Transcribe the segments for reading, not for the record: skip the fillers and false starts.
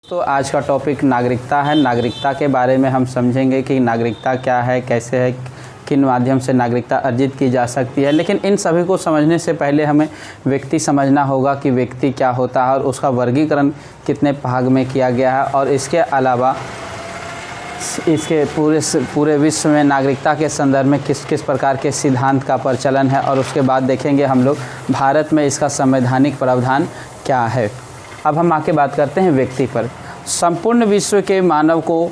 तो आज का टॉपिक नागरिकता है। नागरिकता के बारे में हम समझेंगे कि नागरिकता क्या है, कैसे है, किन माध्यम से नागरिकता अर्जित की जा सकती है। लेकिन इन सभी को समझने से पहले हमें व्यक्ति समझना होगा कि व्यक्ति क्या होता है और उसका वर्गीकरण कितने भाग में किया गया है, और इसके अलावा इसके पूरे विश्व में नागरिकता के संदर्भ में किस किस प्रकार के सिद्धांत का प्रचलन है, और उसके बाद देखेंगे हम लोग भारत में इसका संवैधानिक प्रावधान क्या है। अब हम आके बात करते हैं व्यक्ति पर। संपूर्ण विश्व के मानव को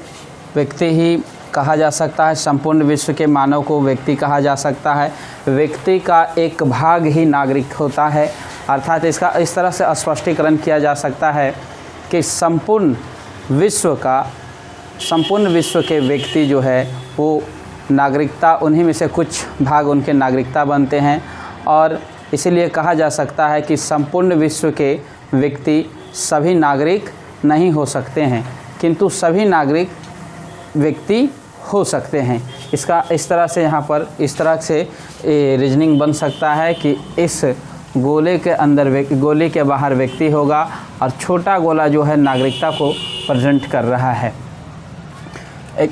व्यक्ति ही कहा जा सकता है। संपूर्ण विश्व के मानव को व्यक्ति कहा जा सकता है। व्यक्ति का एक भाग ही नागरिक होता है, अर्थात इसका इस तरह से स्पष्टीकरण किया जा सकता है कि संपूर्ण विश्व के व्यक्ति जो है वो नागरिकता, उन्हीं में से कुछ भाग उनके नागरिकता बनते हैं। और इसीलिए कहा जा सकता है कि संपूर्ण विश्व के व्यक्ति सभी नागरिक नहीं हो सकते हैं, किंतु सभी नागरिक व्यक्ति हो सकते हैं। इसका इस तरह से यहाँ पर इस तरह से रीजनिंग बन सकता है कि इस गोले के अंदर गोले के बाहर व्यक्ति होगा और छोटा गोला जो है नागरिकता को प्रेजेंट कर रहा है।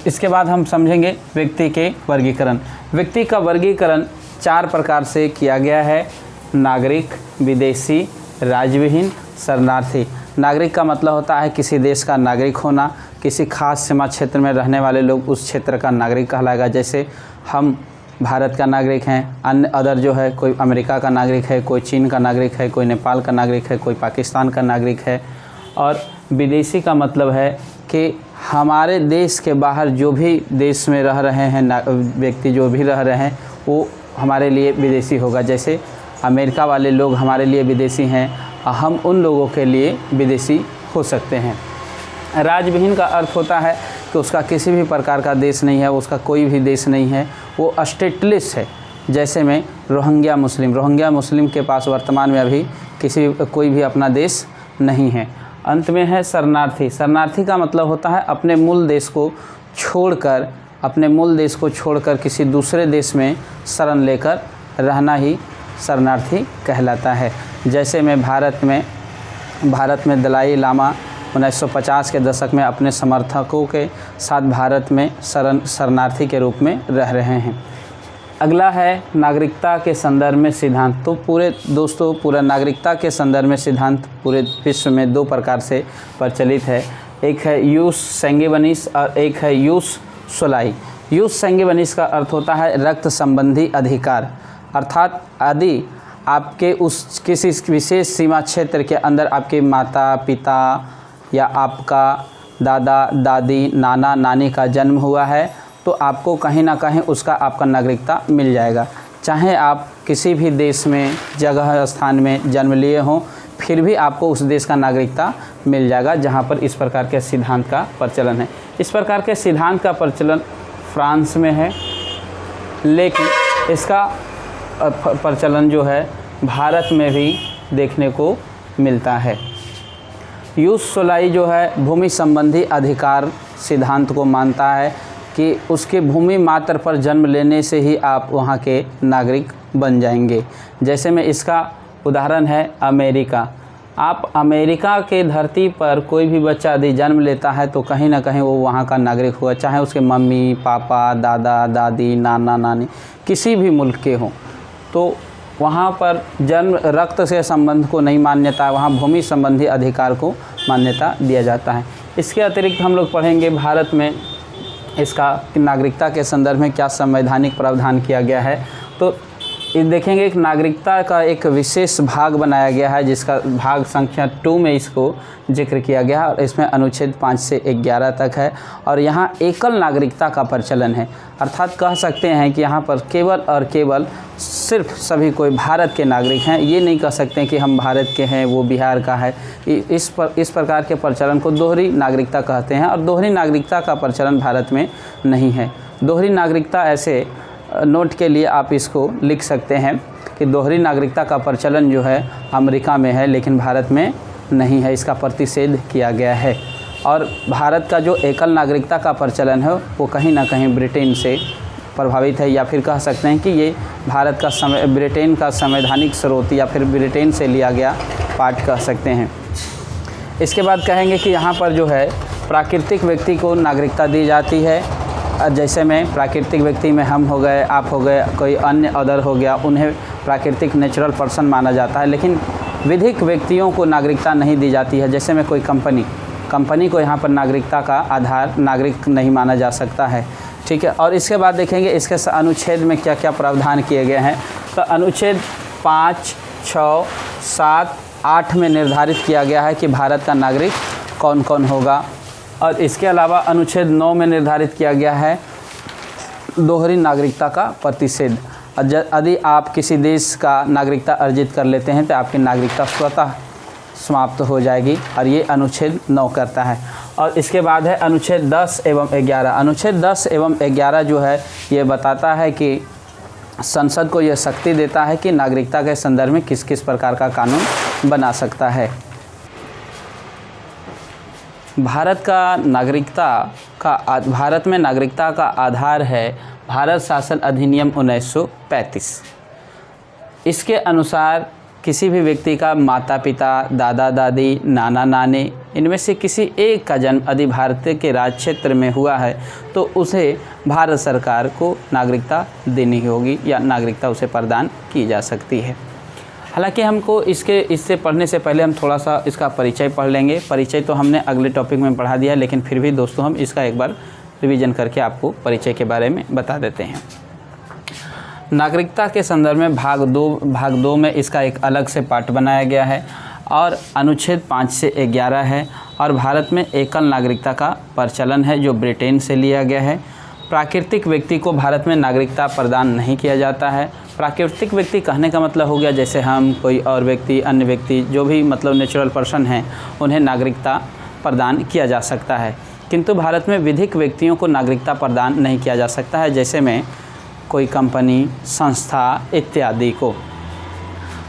इसके बाद हम समझेंगे व्यक्ति के वर्गीकरण। व्यक्ति का वर्गीकरण 4 प्रकार से किया गया है: नागरिक, विदेशी, राज्यविहीन, शरणार्थी। नागरिक का मतलब होता है किसी देश का नागरिक होना। किसी खास सीमा क्षेत्र में रहने वाले लोग उस क्षेत्र का नागरिक कहलाएगा। जैसे हम भारत का नागरिक हैं, अन्य अदर जो है कोई अमेरिका का नागरिक है, कोई चीन का नागरिक है, कोई नेपाल का नागरिक है, कोई पाकिस्तान का नागरिक है। और विदेशी का मतलब है कि हमारे देश के बाहर जो भी देश में रह रहे हैं व्यक्ति जो भी रह रहे हैं वो हमारे लिए विदेशी होगा। जैसे अमेरिका वाले लोग हमारे लिए विदेशी हैं, हम उन लोगों के लिए विदेशी हो सकते हैं। राज्यविहीन का अर्थ होता है कि उसका किसी भी प्रकार का देश नहीं है, उसका कोई भी देश नहीं है, वो स्टेटलेस है। जैसे में रोहिंग्या मुस्लिम के पास वर्तमान में अभी कोई भी अपना देश नहीं है। अंत में है शरणार्थी। शरणार्थी का मतलब होता है अपने मूल देश को छोड़कर किसी दूसरे देश में शरण लेकर रहना ही शरणार्थी कहलाता है। जैसे में भारत में दलाई लामा 1950 के दशक में अपने समर्थकों के साथ भारत में शरणार्थी के रूप में रह रहे हैं। अगला है नागरिकता के संदर्भ में सिद्धांत। तो पूरा नागरिकता के संदर्भ में सिद्धांत पूरे विश्व में 2 प्रकार से प्रचलित है। एक है यूस सैंगिवनिस और एक है यूस सोलाई। यूस सैंगिवनिस का अर्थ होता है रक्त संबंधी अधिकार, अर्थात यदि आपके उस किसी विशेष सीमा क्षेत्र के अंदर आपके माता पिता या आपका दादा दादी नाना नानी का जन्म हुआ है तो आपको कहीं ना कहीं उसका आपका नागरिकता मिल जाएगा। चाहे आप किसी भी देश में जगह स्थान में जन्म लिए हों, फिर भी आपको उस देश का नागरिकता मिल जाएगा, जहाँ पर इस प्रकार के सिद्धांत का प्रचलन है। इस प्रकार के सिद्धांत का प्रचलन फ्रांस में है, लेकिन इसका प्रचलन जो है भारत में भी देखने को मिलता है। यूस सोलाई जो है भूमि संबंधी अधिकार सिद्धांत को मानता है कि उसके भूमि मात्र पर जन्म लेने से ही आप वहाँ के नागरिक बन जाएंगे। जैसे में इसका उदाहरण है अमेरिका। आप अमेरिका के धरती पर कोई भी बच्चा यदि जन्म लेता है तो कहीं ना कहीं वो वहाँ का नागरिक हुआ, चाहे उसके मम्मी पापा दादा दादी नाना नानी किसी भी मुल्क के हों। तो वहाँ पर जन्म रक्त से संबंध को नहीं मान्यता, वहाँ भूमि संबंधी अधिकार को मान्यता दिया जाता है। इसके अतिरिक्त हम लोग पढ़ेंगे भारत में इसका नागरिकता के संदर्भ में क्या संवैधानिक प्रावधान किया गया है। तो देखेंगे एक नागरिकता का एक विशेष भाग बनाया गया है, जिसका भाग संख्या 2 में इसको जिक्र किया गया है, और इसमें अनुच्छेद 5 से 11 तक है। और यहाँ एकल नागरिकता का प्रचलन है, अर्थात कह सकते हैं कि यहाँ पर केवल और केवल सिर्फ सभी कोई भारत के नागरिक हैं। ये नहीं कह सकते कि हम भारत के हैं वो बिहार का है। इस प्रकार के प्रचलन को दोहरी नागरिकता कहते हैं, और दोहरी नागरिकता का प्रचलन भारत में नहीं है। दोहरी नागरिकता ऐसे नोट के लिए आप इसको लिख सकते हैं कि दोहरी नागरिकता का प्रचलन जो है अमेरिका में है, लेकिन भारत में नहीं है। इसका प्रतिषेध किया गया है। और भारत का जो एकल नागरिकता का प्रचलन है वो कहीं ना कहीं ब्रिटेन से प्रभावित है, या फिर कह सकते हैं कि ये ब्रिटेन का संवैधानिक स्रोत या फिर ब्रिटेन से लिया गया पाठ कह सकते हैं। इसके बाद कहेंगे कि यहाँ पर जो है प्राकृतिक व्यक्ति को नागरिकता दी जाती है। जैसे में प्राकृतिक व्यक्ति में हम हो गए, आप हो गए, कोई अन्य अदर हो गया, उन्हें प्राकृतिक नेचुरल पर्सन माना जाता है। लेकिन विधिक व्यक्तियों को नागरिकता नहीं दी जाती है। जैसे में कोई कंपनी को यहाँ पर नागरिकता का आधार नागरिक नहीं माना जा सकता है। ठीक है। और इसके बाद देखेंगे इसके अनुच्छेद में क्या क्या प्रावधान किए गए हैं। तो अनुच्छेद 5, 6, 7, 8 में निर्धारित किया गया है कि भारत का नागरिक कौन कौन होगा। और इसके अलावा अनुच्छेद 9 में निर्धारित किया गया है दोहरी नागरिकता का प्रतिषेध। यदि आप किसी देश का नागरिकता अर्जित कर लेते हैं तो आपकी नागरिकता स्वतः समाप्त हो जाएगी, और ये अनुच्छेद 9 करता है। और इसके बाद है अनुच्छेद 10 एवं 11। अनुच्छेद 10 एवं 11 जो है ये बताता है कि संसद को यह शक्ति देता है कि नागरिकता के संदर्भ में किस किस प्रकार का कानून बना सकता है। भारत में नागरिकता का आधार है भारत शासन अधिनियम 1935। इसके अनुसार किसी भी व्यक्ति का माता पिता, दादा दादी, नाना नानी इनमें से किसी एक का जन्म यदि भारत के राज्य क्षेत्र में हुआ है तो उसे भारत सरकार को नागरिकता देनी होगी या नागरिकता उसे प्रदान की जा सकती है। हालांकि हमको इससे पढ़ने से पहले हम थोड़ा सा इसका परिचय पढ़ लेंगे। परिचय तो हमने अगले टॉपिक में पढ़ा दिया, लेकिन फिर भी दोस्तों हम इसका एक बार रिवीजन करके आपको परिचय के बारे में बता देते हैं। नागरिकता के संदर्भ में भाग दो में इसका एक अलग से पार्ट बनाया गया है और अनुच्छेद 5 से 11 है। और भारत में एकल नागरिकता का प्रचलन है जो ब्रिटेन से लिया गया है। प्राकृतिक व्यक्ति को भारत में नागरिकता प्रदान नहीं किया जाता है। प्राकृतिक व्यक्ति कहने का मतलब हो गया जैसे हम, कोई और व्यक्ति, अन्य व्यक्ति, जो भी मतलब नेचुरल पर्सन हैं उन्हें नागरिकता प्रदान किया जा सकता है। किंतु भारत में विधिक व्यक्तियों को नागरिकता प्रदान नहीं किया जा सकता है, जैसे में कोई कंपनी, संस्था इत्यादि को।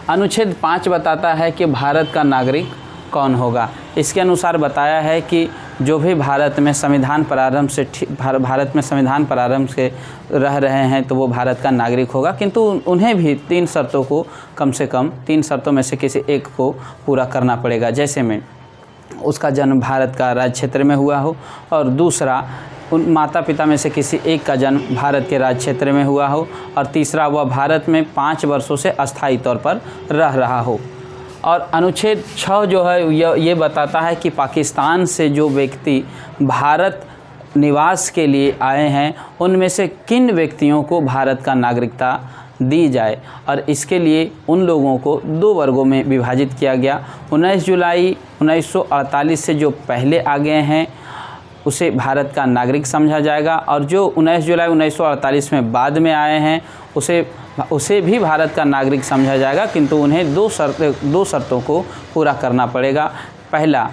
अनुच्छेद 5 बताता है कि भारत का नागरिक कौन होगा। इसके अनुसार बताया है कि जो भी भारत में संविधान प्रारंभ से रह रहे हैं तो वो भारत का नागरिक होगा, किंतु उन्हें भी 3 शर्तों को कम से कम 3 शर्तों में से किसी एक को पूरा करना पड़ेगा। जैसे में उसका जन्म भारत का राज्य क्षेत्र में हुआ हो, और दूसरा उन माता पिता में से किसी एक का जन्म भारत के राज्य क्षेत्र में हुआ हो, और तीसरा वह भारत में 5 वर्षों से अस्थायी तौर पर रह रहा हो। और अनुच्छेद 6 जो है ये बताता है कि पाकिस्तान से जो व्यक्ति भारत निवास के लिए आए हैं उनमें से किन व्यक्तियों को भारत का नागरिकता दी जाए, और इसके लिए उन लोगों को 2 वर्गों में विभाजित किया गया। 19 जुलाई 1948 से जो पहले आ गए हैं उसे भारत का नागरिक समझा जाएगा, और जो 19 जुलाई 1948 में बाद में आए हैं उसे भी भारत का नागरिक समझा जाएगा, किंतु उन्हें 2 शर्तों को पूरा करना पड़ेगा। पहला,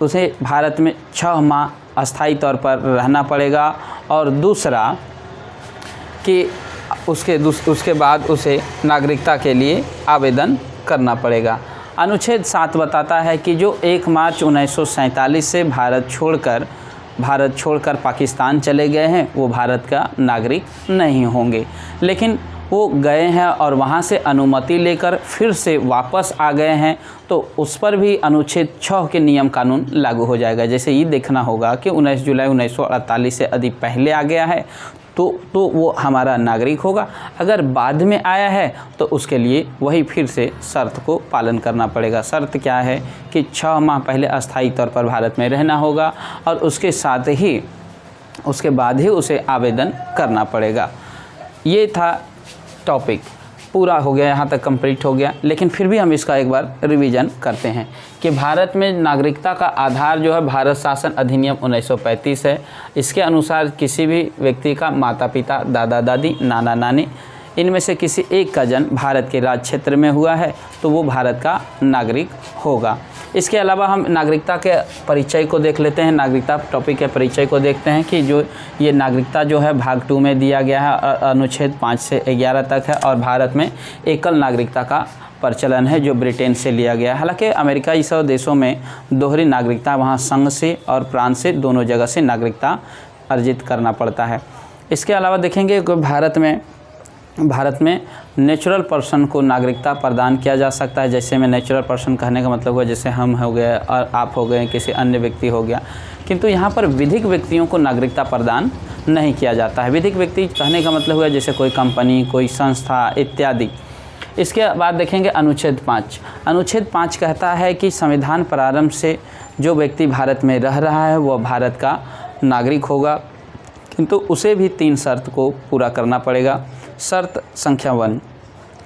उसे भारत में 6 माह अस्थायी तौर पर रहना पड़ेगा, और दूसरा कि उसके बाद उसे नागरिकता के लिए आवेदन करना पड़ेगा। अनुच्छेद 7 बताता है कि जो 1 मार्च 1947 से भारत छोड़कर पाकिस्तान चले गए हैं वो भारत का नागरिक नहीं होंगे, लेकिन वो गए हैं और वहाँ से अनुमति लेकर फिर से वापस आ गए हैं तो उस पर भी अनुच्छेद 6 के नियम कानून लागू हो जाएगा। जैसे ये देखना होगा कि 19 जुलाई 1948 से यदि पहले आ गया है तो वो हमारा नागरिक होगा, अगर बाद में आया है तो उसके लिए वही फिर से शर्त को पालन करना पड़ेगा। शर्त क्या है कि 6 माह पहले अस्थायी तौर पर भारत में रहना होगा, और उसके बाद ही उसे आवेदन करना पड़ेगा। ये था टॉपिक, पूरा हो गया, यहाँ तक कंप्लीट हो गया। लेकिन फिर भी हम इसका एक बार रिवीजन करते हैं कि भारत में नागरिकता का आधार जो है भारत शासन अधिनियम 1935 है। इसके अनुसार किसी भी व्यक्ति का माता पिता, दादा दादी, नाना नानी इनमें से किसी एक का जन्म भारत के राज्य क्षेत्र में हुआ है तो वो भारत का नागरिक होगा। इसके अलावा हम नागरिकता के परिचय को देख लेते हैं। नागरिकता टॉपिक के परिचय को देखते हैं कि जो ये नागरिकता जो है भाग 2 में दिया गया है, अनुच्छेद 5 से 11 तक है, और भारत में एकल नागरिकता का प्रचलन है जो ब्रिटेन से लिया गया है। हालांकि अमेरिका ये सब देशों में दोहरी नागरिकता, वहाँ संघ से और प्रांत से दोनों जगह से नागरिकता अर्जित करना पड़ता है। इसके अलावा देखेंगे कि भारत में भारत में नेचुरल पर्सन को नागरिकता प्रदान किया जा सकता है। जैसे में नेचुरल पर्सन कहने का मतलब हुआ जैसे हम हो गए और आप हो गए, किसी अन्य व्यक्ति हो गया, किंतु यहाँ पर विधिक व्यक्तियों को नागरिकता प्रदान नहीं किया जाता है। विधिक व्यक्ति कहने का मतलब हुआ जैसे कोई कंपनी, कोई संस्था इत्यादि। इसके बाद देखेंगे अनुच्छेद 5। अनुच्छेद 5 कहता है कि संविधान प्रारंभ से जो व्यक्ति भारत में रह रहा है वह भारत का नागरिक होगा, किंतु उसे भी 3 शर्त को पूरा करना पड़ेगा। शर्त संख्या 1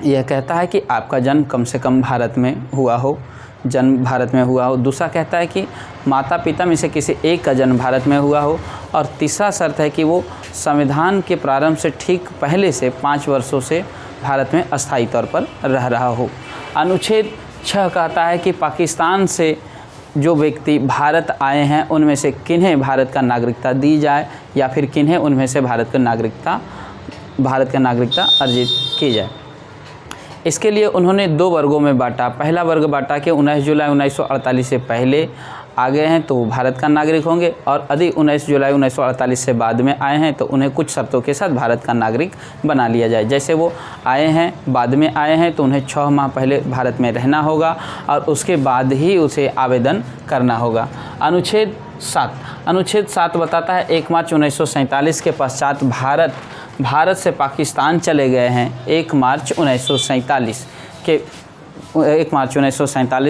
यह कहता है कि आपका जन्म कम से कम भारत में हुआ हो, जन्म भारत में हुआ हो। दूसरा कहता है कि माता पिता में से किसी एक का जन्म भारत में हुआ हो। और तीसरा शर्त है कि वो संविधान के प्रारंभ से ठीक पहले से 5 वर्षों से भारत में अस्थायी तौर पर रह रहा हो। अनुच्छेद 6 कहता है कि पाकिस्तान से जो व्यक्ति भारत आए हैं उनमें से किन्हें भारत का नागरिकता दी जाए या फिर किन्हें उनमें से भारत का नागरिकता अर्जित की जाए। इसके लिए उन्होंने 2 वर्गों में बांटा। पहला वर्ग बांटा कि 19 जुलाई 1948 से पहले आ गए हैं तो वो भारत का नागरिक होंगे, और यदि 19 जुलाई 1948 से बाद में आए हैं तो उन्हें कुछ शर्तों के साथ भारत का नागरिक बना लिया जाए। जैसे वो आए हैं, बाद में आए हैं तो उन्हें 6 माह पहले भारत में रहना होगा और उसके बाद ही उसे आवेदन करना होगा। अनुच्छेद 7 बताता है 1 मार्च 1947 के पश्चात भारत से पाकिस्तान चले गए हैं। 1 मार्च 1947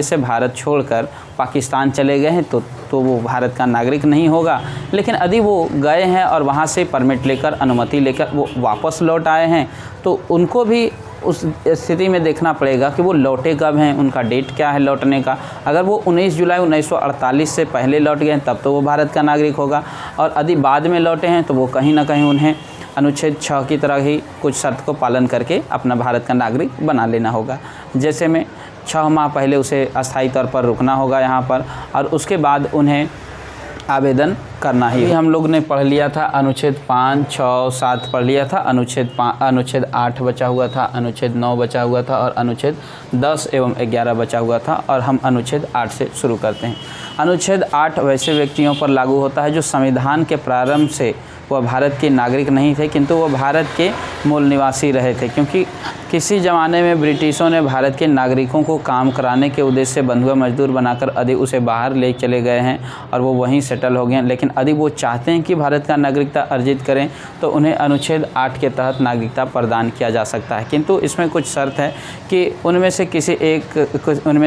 से भारत छोड़कर पाकिस्तान चले गए हैं तो वो भारत का नागरिक नहीं होगा। लेकिन यदि वो गए हैं और वहाँ से परमिट लेकर, अनुमति लेकर वो वापस लौट आए हैं तो उनको भी उस स्थिति में देखना पड़ेगा कि वो लौटे कब हैं, उनका डेट क्या है लौटने का। अगर वो 19 जुलाई 1948 से पहले लौट गए हैं तब तो वो भारत का नागरिक होगा, और यदि बाद में लौटे हैं तो वो कहीं ना कहीं उन्हें अनुच्छेद 6 की तरह ही कुछ शर्त को पालन करके अपना भारत का नागरिक बना लेना होगा। जैसे में 6 माह पहले उसे अस्थायी तौर पर रुकना होगा यहाँ पर, और उसके बाद उन्हें आवेदन करना ही। हम लोग ने पढ़ लिया था अनुच्छेद 5, 6, 7 पढ़ लिया था। अनुच्छेद 8 बचा हुआ था, अनुच्छेद 9 बचा हुआ था और अनुच्छेद 10 एवं 11 बचा हुआ था, और हम अनुच्छेद 8 से शुरू करते हैं। अनुच्छेद 8 वैसे व्यक्तियों पर लागू होता है जो संविधान के प्रारंभ से वह भारत के नागरिक नहीं थे किंतु वह भारत के मूल निवासी रहे थे, क्योंकि किसी ज़माने में ब्रिटिशों ने भारत के नागरिकों को काम कराने के उद्देश्य से बंधुआ मजदूर बनाकर यदि उसे बाहर ले चले गए हैं और वो वहीं सेटल हो गए हैं। लेकिन यदि वो चाहते हैं कि भारत का नागरिकता अर्जित करें तो उन्हें अनुच्छेद 8 के तहत नागरिकता प्रदान किया जा सकता है, किंतु इसमें कुछ शर्त है कि उनमें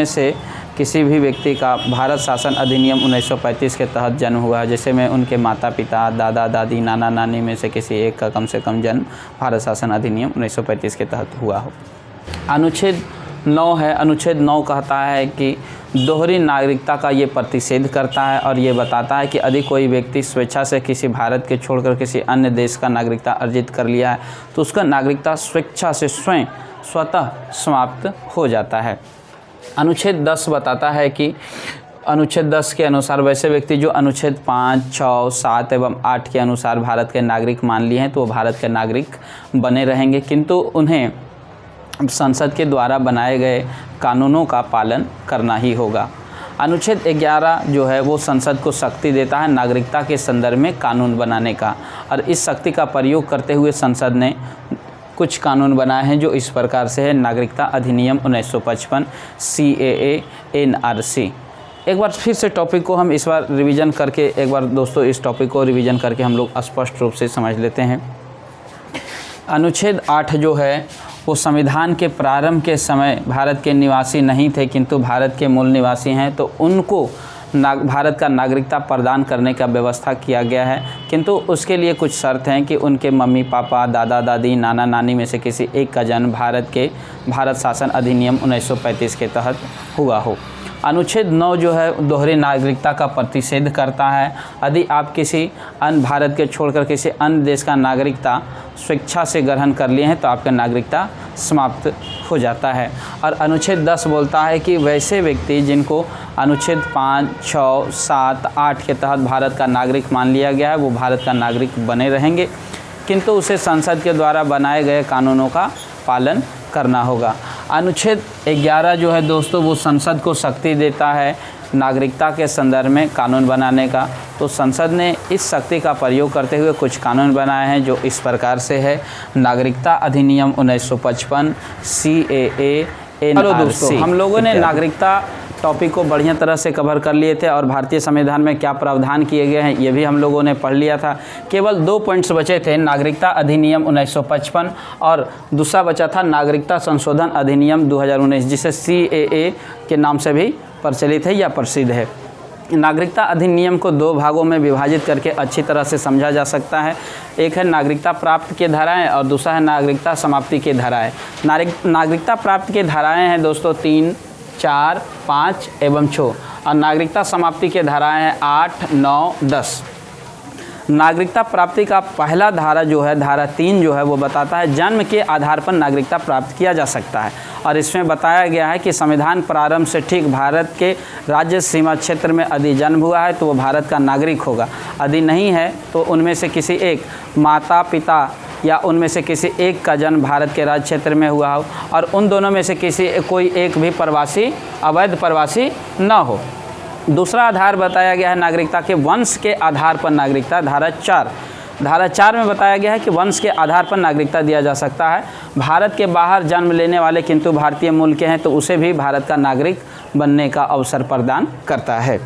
से किसी भी व्यक्ति का भारत शासन अधिनियम 1935 के तहत जन्म हुआ है, जैसे में उनके माता पिता, दादा दादी, नाना नानी में से किसी एक का कम से कम जन्म भारत शासन अधिनियम 1935 के तहत हुआ हो। अनुच्छेद 9 है। अनुच्छेद 9 कहता है कि दोहरी नागरिकता का ये प्रतिषेध करता है और ये बताता है कि यदि कोई व्यक्ति स्वेच्छा से किसी भारत के छोड़कर किसी अन्य देश का नागरिकता अर्जित कर लिया है तो उसका नागरिकता स्वेच्छा से स्वतः समाप्त हो जाता है। अनुच्छेद 10 बताता है कि अनुच्छेद 10 के अनुसार वैसे व्यक्ति जो अनुच्छेद 5, 6, 7 एवं 8 के अनुसार भारत के नागरिक मान लिए हैं तो वो भारत के नागरिक बने रहेंगे, किंतु उन्हें संसद के द्वारा बनाए गए कानूनों का पालन करना ही होगा। अनुच्छेद 11 जो है वो संसद को शक्ति देता है नागरिकता के संदर्भ में कानून बनाने का, और इस शक्ति का प्रयोग करते हुए संसद ने कुछ कानून बनाए हैं जो इस प्रकार से है। नागरिकता अधिनियम 1955, CAA, NRC। एक बार फिर से टॉपिक को हम इस बार रिवीजन करके, एक बार दोस्तों इस टॉपिक को रिवीजन करके हम लोग स्पष्ट रूप से समझ लेते हैं। अनुच्छेद 8 जो है वो संविधान के प्रारंभ के समय भारत के निवासी नहीं थे किंतु भारत के मूल निवासी हैं, तो उनको भारत का नागरिकता प्रदान करने का व्यवस्था किया गया है, किंतु उसके लिए कुछ शर्त हैं कि उनके मम्मी पापा, दादा दादी, नाना नानी में से किसी एक का जन्म भारत शासन अधिनियम 1935 के तहत हुआ हो। अनुच्छेद 9 जो है दोहरी नागरिकता का प्रतिषेध करता है। यदि आप किसी अन्य भारत के छोड़कर किसी अन्य देश का नागरिकता स्वेच्छा से ग्रहण कर लिए हैं तो आपका नागरिकता समाप्त हो जाता है। और अनुच्छेद 10 बोलता है कि वैसे व्यक्ति जिनको अनुच्छेद 5, 6, 7, 8 के तहत भारत का नागरिक मान लिया गया है वो भारत का नागरिक बने रहेंगे, किंतु उसे संसद के द्वारा बनाए गए कानूनों का पालन करना होगा। अनुच्छेद 11 जो है दोस्तों वो संसद को शक्ति देता है नागरिकता के संदर्भ में कानून बनाने का, तो संसद ने इस शक्ति का प्रयोग करते हुए कुछ कानून बनाए हैं जो इस प्रकार से है। नागरिकता अधिनियम 1955, CAA, हेलो दोस्तों, हम लोगों ने नागरिकता टॉपिक को बढ़िया तरह से कवर कर लिए थे और भारतीय संविधान में क्या प्रावधान किए गए हैं ये भी हम लोगों ने पढ़ लिया था। केवल 2 पॉइंट्स बचे थे, नागरिकता अधिनियम 1955 और दूसरा बचा था नागरिकता संशोधन अधिनियम 2019, जिसे CAA के नाम से भी प्रचलित है या प्रसिद्ध है। नागरिकता अधिनियम को 2 भागों में विभाजित करके अच्छी तरह से समझा जा सकता है। एक है नागरिकता प्राप्त के धाराएं और दूसरा है नागरिकता समाप्ति के धाराएं। नागरिकता प्राप्त के धाराएं हैं दोस्तों 3, 4, 5 एवं 6 और नागरिकता समाप्ति के धाराएं हैं 8, 9, 10। नागरिकता प्राप्ति का पहला धारा जो है, धारा 3 जो है वो बताता है जन्म के आधार पर नागरिकता प्राप्त किया जा सकता है और इसमें बताया गया है कि संविधान प्रारंभ से ठीक भारत के राज्य सीमा क्षेत्र में यदि जन्म हुआ है तो वो भारत का नागरिक होगा, यदि नहीं है तो उनमें से किसी एक माता पिता या उनमें से किसी एक का जन्म भारत के राज्य क्षेत्र में हुआ हो और उन दोनों में से कोई एक भी प्रवासी, अवैध प्रवासी न हो। दूसरा आधार बताया गया है नागरिकता के वंश के आधार पर नागरिकता, धारा 4 में बताया गया है कि वंश के आधार पर नागरिकता दिया जा सकता है। भारत के बाहर जन्म लेने वाले किंतु भारतीय मूल के हैं तो उसे भी भारत का नागरिक बनने का अवसर प्रदान करता है।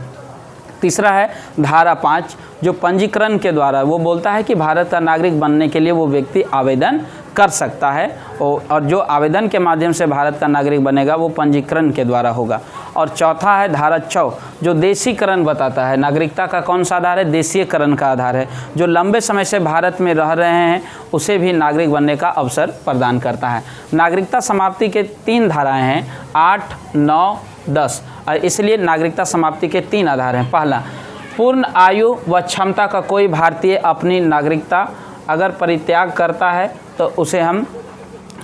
तीसरा है धारा 5 जो पंजीकरण के द्वारा वो बोलता है कि भारत का नागरिक बनने के लिए वो व्यक्ति आवेदन कर सकता है और जो आवेदन के माध्यम से भारत का नागरिक बनेगा वो पंजीकरण के द्वारा होगा। और चौथा है धारा 4 जो देशीकरण बताता है। नागरिकता का कौन सा आधार है? देशीकरण का आधार है। जो लंबे समय से भारत में रह रहे हैं उसे भी नागरिक बनने का अवसर प्रदान करता है। नागरिकता समाप्ति के 3 धाराएँ हैं 8, 9, 10 और इसलिए नागरिकता समाप्ति के 3 आधार हैं। पहला, पूर्ण आयु व क्षमता का कोई भारतीय अपनी नागरिकता अगर परित्याग करता है तो उसे हम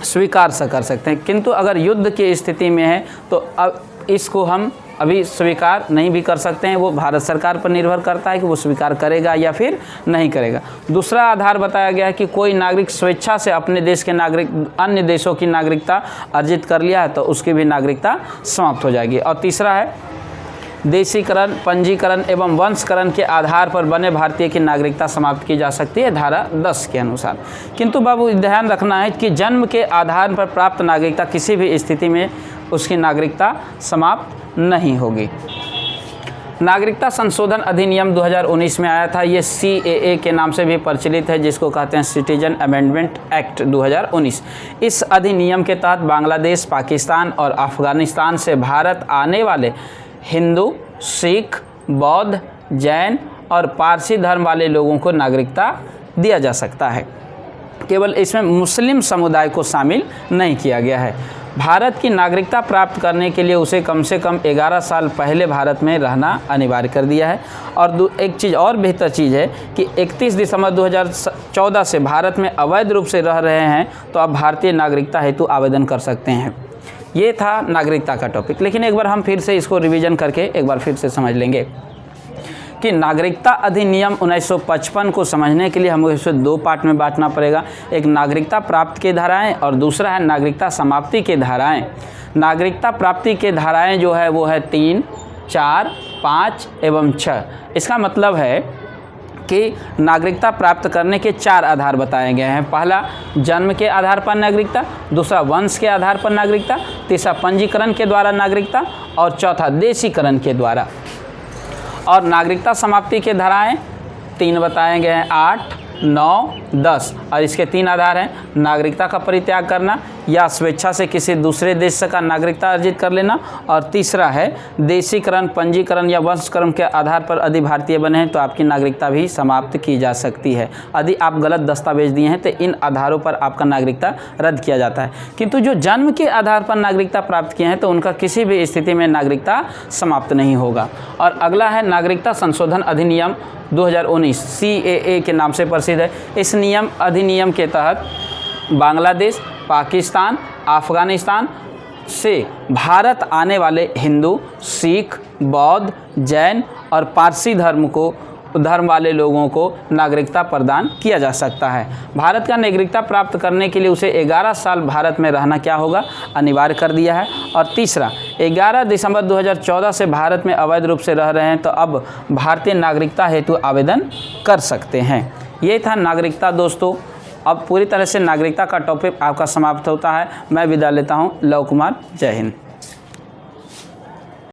स्वीकार कर सकते हैं, किंतु अगर युद्ध की स्थिति में है तो अब इसको हम अभी स्वीकार नहीं भी कर सकते हैं। वो भारत सरकार पर निर्भर करता है कि वो स्वीकार करेगा या फिर नहीं करेगा। दूसरा आधार बताया गया है कि कोई नागरिक स्वेच्छा से अपने देश के नागरिक अन्य देशों की नागरिकता अर्जित कर लिया है तो उसकी भी नागरिकता समाप्त हो जाएगी। और तीसरा है देशीकरण, पंजीकरण एवं वंशकरण के आधार पर बने भारतीय की नागरिकता समाप्त की जा सकती है धारा 10 के अनुसार। किंतु बाबू ध्यान रखना है कि जन्म के आधार पर प्राप्त नागरिकता किसी भी स्थिति में उसकी नागरिकता समाप्त नहीं होगी। नागरिकता संशोधन अधिनियम 2019 में आया था। ये CAA के नाम से भी प्रचलित है जिसको कहते हैं सिटीजन अमेंडमेंट एक्ट 2019। इस अधिनियम के तहत बांग्लादेश, पाकिस्तान और अफगानिस्तान से भारत आने वाले हिंदू, सिख, बौद्ध, जैन और पारसी धर्म वाले लोगों को नागरिकता दिया जा सकता है। केवल इसमें मुस्लिम समुदाय को शामिल नहीं किया गया है। भारत की नागरिकता प्राप्त करने के लिए उसे कम से कम 11 साल पहले भारत में रहना अनिवार्य कर दिया है। और एक चीज़ और बेहतर चीज़ है कि 31 दिसंबर 2014 से भारत में अवैध रूप से रह रहे हैं तो अब भारतीय नागरिकता हेतु आवेदन कर सकते हैं। ये था नागरिकता का टॉपिक, लेकिन एक बार हम फिर से इसको रिवीजन करके एक बार फिर से समझ लेंगे कि नागरिकता अधिनियम 1955 को समझने के लिए हमको इसे 2 पार्ट में बांटना पड़ेगा। एक नागरिकता प्राप्त की धाराएं और दूसरा है नागरिकता समाप्ति की धाराएं। नागरिकता प्राप्ति की धाराएं जो है वो है 3, 4, 5 एवं 6। इसका मतलब है कि नागरिकता प्राप्त करने के 4 आधार बताए गए हैं। पहला जन्म के आधार पर नागरिकता, दूसरा वंश के आधार पर नागरिकता, तीसरा पंजीकरण के द्वारा नागरिकता और चौथा देशीकरण के द्वारा। और नागरिकता समाप्ति के धाराएं 3 बताए गए हैं 8, 9, 10 और इसके 3 आधार हैं नागरिकता का परित्याग करना या स्वेच्छा से किसी दूसरे देश का नागरिकता अर्जित कर लेना और तीसरा है देशीकरण, पंजीकरण या वंशकरण के आधार पर यदि भारतीय बने हैं तो आपकी नागरिकता भी समाप्त की जा सकती है। यदि आप गलत दस्तावेज दिए हैं तो इन आधारों पर आपका नागरिकता रद्द किया जाता है। किंतु जो जन्म के आधार पर नागरिकता प्राप्त किए हैं तो उनका किसी भी स्थिति में नागरिकता समाप्त नहीं होगा। और अगला है नागरिकता संशोधन अधिनियम 2019 CAA के नाम से प्रसिद्ध है। इस अधिनियम के तहत बांग्लादेश, पाकिस्तान, अफगानिस्तान से भारत आने वाले हिंदू, सिख, बौद्ध, जैन और पारसी धर्म को धर्म वाले लोगों को नागरिकता प्रदान किया जा सकता है। भारत का नागरिकता प्राप्त करने के लिए उसे 11 साल भारत में रहना क्या होगा, अनिवार्य कर दिया है। और तीसरा, 11 दिसंबर 2014 से भारत में अवैध रूप से रह रहे हैं तो अब भारतीय नागरिकता हेतु आवेदन कर सकते हैं। ये था नागरिकता दोस्तों। अब पूरी तरह से नागरिकता का टॉपिक आपका समाप्त होता है। मैं विदा लेता हूँ। लव कुमार, जय हिंद।